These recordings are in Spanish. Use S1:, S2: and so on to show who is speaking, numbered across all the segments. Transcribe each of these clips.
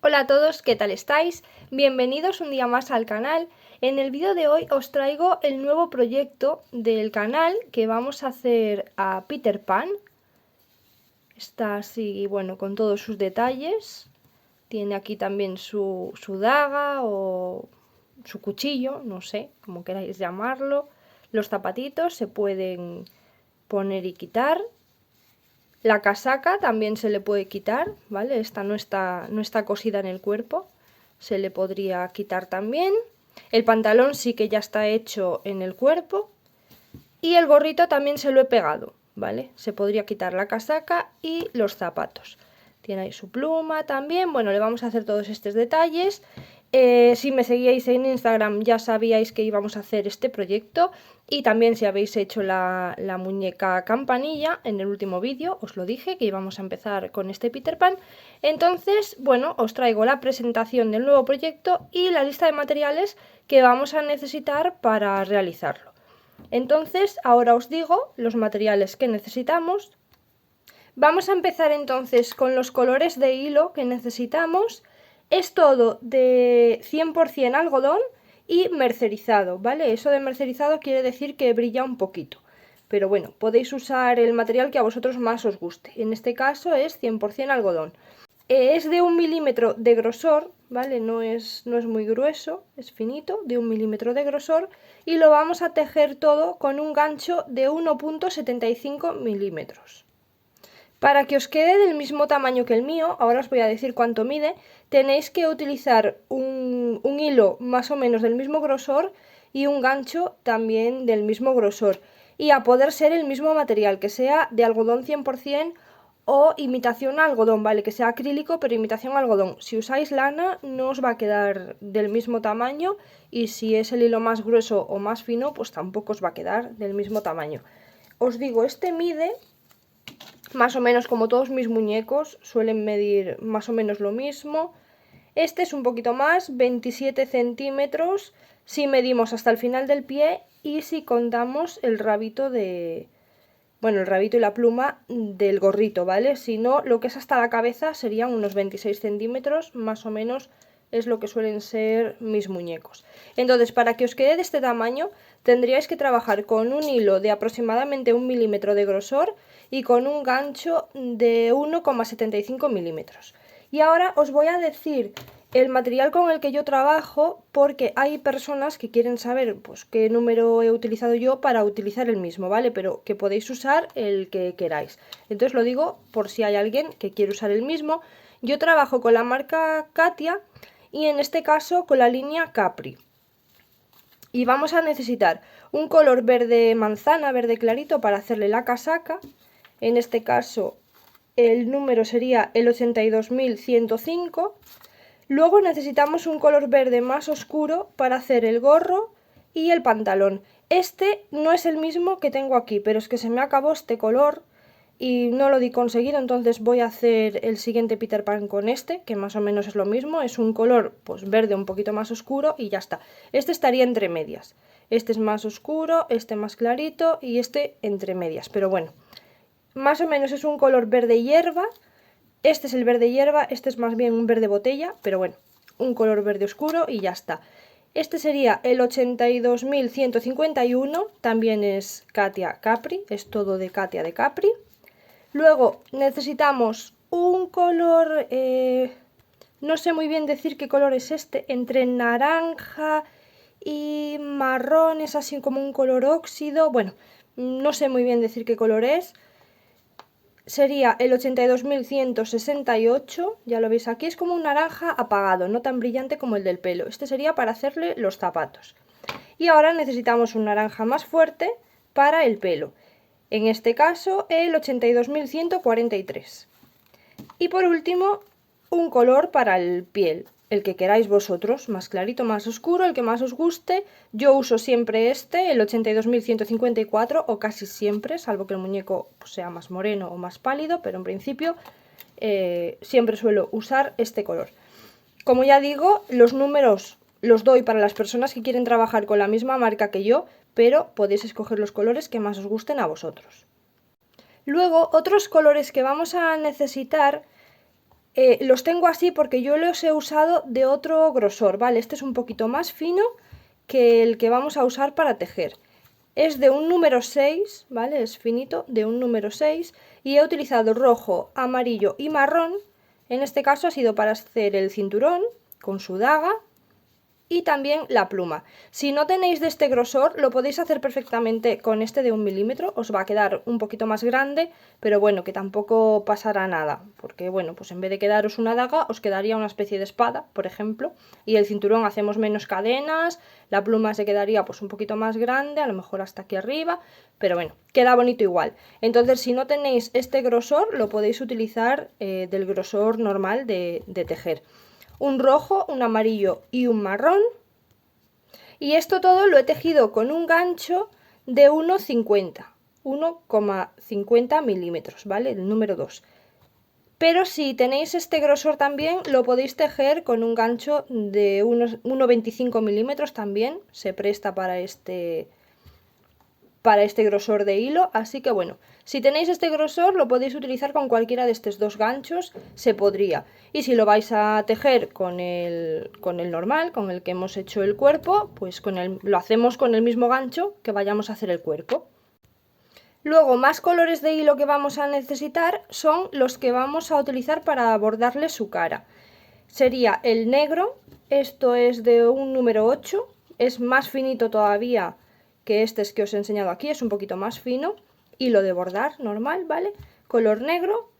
S1: Hola a todos, ¿qué tal estáis? Bienvenidos un día más al canal. En el vídeo de hoy os traigo el nuevo proyecto del canal que vamos a hacer a Peter Pan. Está así, bueno, con todos sus detalles. Tiene aquí también su daga o su cuchillo, no sé, como queráis llamarlo. Los zapatitos se pueden poner y quitar. La casaca también se le puede quitar, ¿vale? Esta no está cosida en el cuerpo, se le podría quitar también. El pantalón sí que ya está hecho en el cuerpo. Y el gorrito también se lo he pegado, ¿vale? Se podría quitar la casaca y los zapatos. Tiene ahí su pluma también. Bueno, le vamos a hacer todos estos detalles. Si me seguíais en Instagram ya sabíais que íbamos a hacer este proyecto. Y también si habéis hecho la muñeca campanilla en el último vídeo, os lo dije que íbamos a empezar con este Peter Pan. Entonces, bueno, os traigo la presentación del nuevo proyecto y la lista de materiales que vamos a necesitar para realizarlo. Entonces, ahora os digo los materiales que necesitamos. Vamos a empezar entonces con los colores de hilo que necesitamos. Es todo de 100% algodón y mercerizado, ¿vale? Eso de mercerizado quiere decir que brilla un poquito. Pero bueno, podéis usar el material que a vosotros más os guste. En este caso es 100% algodón. Es de 1 milímetro de grosor, ¿vale? No es muy grueso, es finito, de 1 milímetro de grosor. Y lo vamos a tejer todo con un gancho de 1,75 milímetros. Para que os quede del mismo tamaño que el mío, ahora os voy a decir cuánto mide, tenéis que utilizar un hilo más o menos del mismo grosor y un gancho también del mismo grosor. Y a poder ser el mismo material, que sea de algodón 100% o imitación algodón, ¿vale? Que sea acrílico pero imitación algodón. Si usáis lana no os va a quedar del mismo tamaño y si es el hilo más grueso o más fino pues tampoco os va a quedar del mismo tamaño. Os digo, este mide más o menos como todos mis muñecos, suelen medir más o menos lo mismo. Este es un poquito más, 27 centímetros si medimos hasta el final del pie y si contamos el rabito de... Bueno, el rabito y la pluma del gorrito, ¿vale? Si no, lo que es hasta la cabeza serían unos 26 centímetros, más o menos es lo que suelen ser mis muñecos. Entonces, para que os quede de este tamaño, tendríais que trabajar con un hilo de aproximadamente 1 milímetro de grosor y con un gancho de 1,75 milímetros. Y ahora os voy a decir el material con el que yo trabajo porque hay personas que quieren saber pues qué número he utilizado yo para utilizar el mismo, ¿vale? Pero que podéis usar el que queráis. Entonces lo digo por si hay alguien que quiere usar el mismo. Yo trabajo con la marca Katia y en este caso con la línea Capri. Y vamos a necesitar un color verde manzana, verde clarito para hacerle la casaca. En este caso el número sería el 82105. Luego necesitamos un color verde más oscuro para hacer el gorro y el pantalón. Este no es el mismo que tengo aquí, pero es que se me acabó este color y no lo di conseguido, entonces voy a hacer el siguiente Peter Pan con este, que más o menos es lo mismo, es un color pues verde un poquito más oscuro y ya está. Este estaría entre medias. Este es más oscuro, este más clarito y este entre medias, pero bueno. Más o menos es un color verde hierba. Este es el verde hierba, este es más bien un verde botella, pero bueno, un color verde oscuro y ya está. Este sería el 82151, también es Katia Capri, es todo de Katia de Capri. Luego necesitamos un color, no sé muy bien decir qué color es este, entre naranja y marrón, es así como un color óxido, bueno, no sé muy bien decir qué color es. Sería el 82168, ya lo veis aquí, es como un naranja apagado, no tan brillante como el del pelo. Este sería para hacerle los zapatos. Y ahora necesitamos un naranja más fuerte para el pelo. En este caso, el 82143. Y por último, un color para el piel, el que queráis vosotros, más clarito, más oscuro, el que más os guste. Yo uso siempre este, el 82154, o casi siempre, salvo que el muñeco pues, sea más moreno o más pálido, pero en principio siempre suelo usar este color. Como ya digo, los números los doy para las personas que quieren trabajar con la misma marca que yo, pero podéis escoger los colores que más os gusten a vosotros. Luego, otros colores que vamos a necesitar Los tengo así porque yo los he usado de otro grosor, ¿vale? Este es un poquito más fino que el que vamos a usar para tejer. Es de un número 6, ¿vale? Es finito, de un número 6. Y he utilizado rojo, amarillo y marrón. En este caso ha sido para hacer el cinturón con su daga y también la pluma. Si no tenéis de este grosor, lo podéis hacer perfectamente con este de 1 milímetro. Os va a quedar un poquito más grande, pero bueno, que tampoco pasará nada. Porque bueno, pues en vez de quedaros una daga, os quedaría una especie de espada, por ejemplo. Y el cinturón hacemos menos cadenas, la pluma se quedaría pues un poquito más grande, a lo mejor hasta aquí arriba. Pero bueno, queda bonito igual. Entonces, si no tenéis este grosor, lo podéis utilizar del grosor normal de tejer. Un rojo, un amarillo y un marrón. Y esto todo lo he tejido con un gancho de 1,50 milímetros, ¿vale? El número 2. Pero si tenéis este grosor también, lo podéis tejer con un gancho de 1,25 milímetros también. Se presta para este grosor de hilo, así que bueno, si tenéis este grosor lo podéis utilizar con cualquiera de estos dos ganchos, se podría. Y si lo vais a tejer con el normal, con el que hemos hecho el cuerpo, pues lo hacemos con el mismo gancho que vayamos a hacer el cuerpo. Luego, más colores de hilo que vamos a necesitar son los que vamos a utilizar para bordarle su cara. Sería el negro, esto es de un número 8, es más finito todavía que este que os he enseñado aquí, es un poquito más fino. Hilo de bordar normal, ¿vale? Color negro.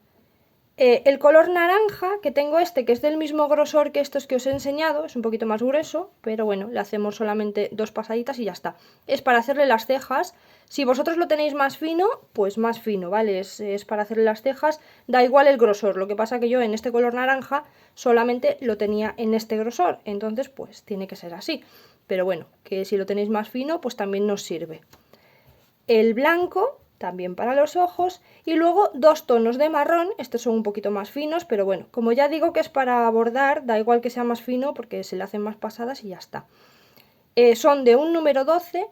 S1: El color naranja, que tengo que es del mismo grosor que estos que os he enseñado, es un poquito más grueso, pero bueno, le hacemos solamente 2 pasaditas y ya está. Es para hacerle las cejas. Si vosotros lo tenéis más fino, pues más fino, ¿vale? Es para hacerle las cejas, da igual el grosor. Lo que pasa que yo en este color naranja solamente lo tenía en este grosor, entonces pues tiene que ser así. Pero bueno, que si lo tenéis más fino, pues también nos sirve. El blanco, también para los ojos, y luego 2 tonos de marrón. Estos son un poquito más finos, pero bueno, como ya digo que es para bordar, da igual que sea más fino porque se le hacen más pasadas y ya está. Son de un número 12.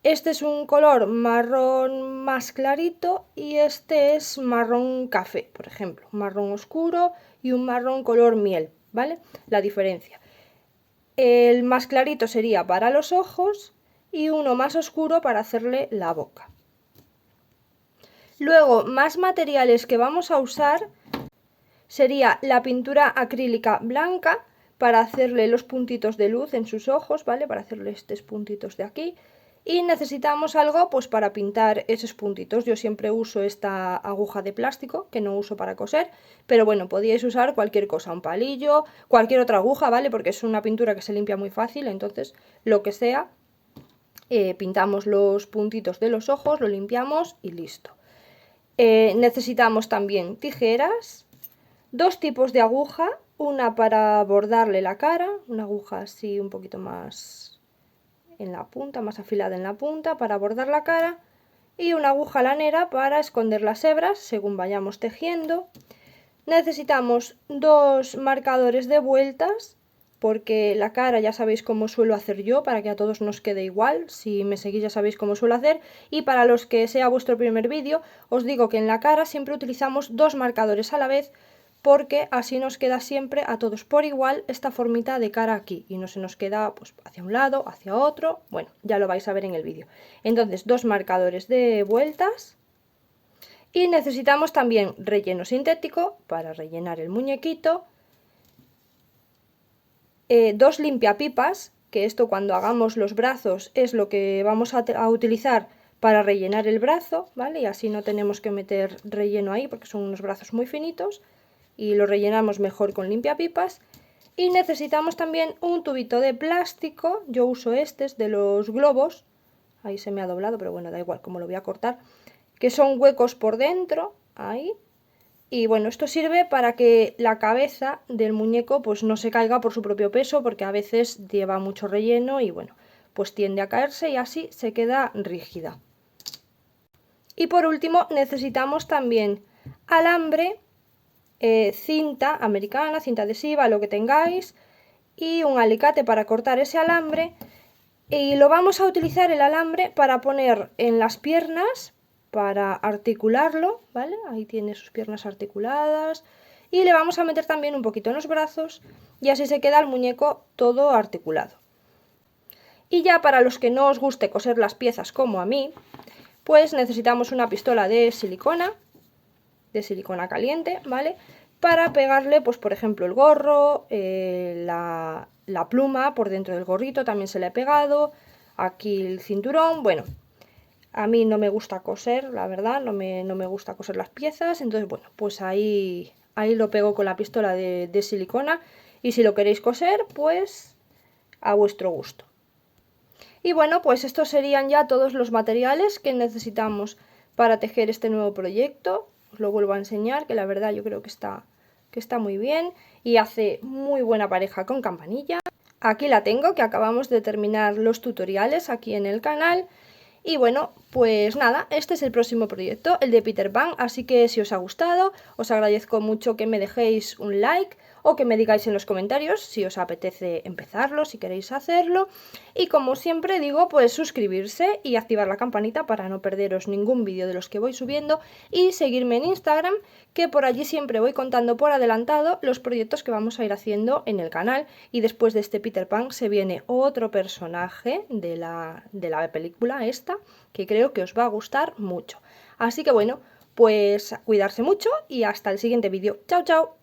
S1: Este es un color marrón más clarito y este es marrón café, por ejemplo, marrón oscuro y un marrón color miel, ¿vale? La diferencia. El más clarito sería para los ojos y uno más oscuro para hacerle la boca. Luego, más materiales que vamos a usar sería la pintura acrílica blanca para hacerle los puntitos de luz en sus ojos, ¿vale? Para hacerle estos puntitos de aquí. Y necesitamos algo pues para pintar esos puntitos. Yo siempre uso esta aguja de plástico que no uso para coser, pero bueno, podíais usar cualquier cosa, un palillo, cualquier otra aguja, ¿vale? Porque es una pintura que se limpia muy fácil, entonces lo que sea, pintamos los puntitos de los ojos, lo limpiamos y listo. Necesitamos también tijeras, 2 tipos de aguja, una para bordarle la cara, una aguja así un poquito más en la punta, más afilada en la punta para bordar la cara, y una aguja lanera para esconder las hebras según vayamos tejiendo. Necesitamos 2 marcadores de vueltas, porque la cara ya sabéis cómo suelo hacer yo, para que a todos nos quede igual. Si me seguís ya sabéis cómo suelo hacer. Y para los que sea vuestro primer vídeo, os digo que en la cara siempre utilizamos 2 marcadores a la vez, porque así nos queda siempre a todos por igual esta formita de cara aquí y no se nos queda pues hacia un lado, hacia otro. Bueno, ya lo vais a ver en el vídeo. Entonces, 2 marcadores de vueltas. Y necesitamos también relleno sintético para rellenar el muñequito. 2 limpiapipas, que esto cuando hagamos los brazos es lo que vamos a utilizar para rellenar el brazo, ¿vale? Y así no tenemos que meter relleno ahí porque son unos brazos muy finitos y lo rellenamos mejor con limpiapipas. Y necesitamos también un tubito de plástico. Yo uso este, es de los globos. Ahí se me ha doblado, pero bueno, da igual, como lo voy a cortar. Que son huecos por dentro, ahí. Y bueno, esto sirve para que la cabeza del muñeco pues no se caiga por su propio peso, porque a veces lleva mucho relleno y bueno, pues tiende a caerse y así se queda rígida. Y por último necesitamos también alambre, cinta americana, cinta adhesiva, lo que tengáis, y un alicate para cortar ese alambre. Y lo vamos a utilizar el alambre para poner en las piernas, para articularlo, ¿vale? Ahí tiene sus piernas articuladas. y le vamos a meter también un poquito en los brazos y así se queda el muñeco todo articulado. Y ya para los que no os guste coser las piezas como a mí, pues necesitamos una pistola de silicona caliente, ¿vale? Para pegarle, pues por ejemplo, el gorro, la pluma por dentro del gorrito también se le ha pegado, aquí el cinturón. Bueno, a mí no me gusta coser, la verdad, no me gusta coser las piezas, entonces bueno, pues ahí lo pego con la pistola de silicona, y si lo queréis coser, pues a vuestro gusto. Y bueno, pues estos serían ya todos los materiales que necesitamos para tejer este nuevo proyecto. Os lo vuelvo a enseñar, que la verdad yo creo que está muy bien y hace muy buena pareja con campanilla. Aquí la tengo, que acabamos de terminar los tutoriales aquí en el canal. Y bueno, pues nada, este es el próximo proyecto, el de Peter Pan, así que si os ha gustado, os agradezco mucho que me dejéis un like o que me digáis en los comentarios si os apetece empezarlo, si queréis hacerlo. Y como siempre digo, pues suscribirse y activar la campanita para no perderos ningún vídeo de los que voy subiendo, y seguirme en Instagram, que por allí siempre voy contando por adelantado los proyectos que vamos a ir haciendo en el canal. Y después de este Peter Pan se viene otro personaje de la película esta, que creo que os va a gustar mucho. Así que bueno, pues cuidarse mucho y hasta el siguiente vídeo. ¡Chao, chao!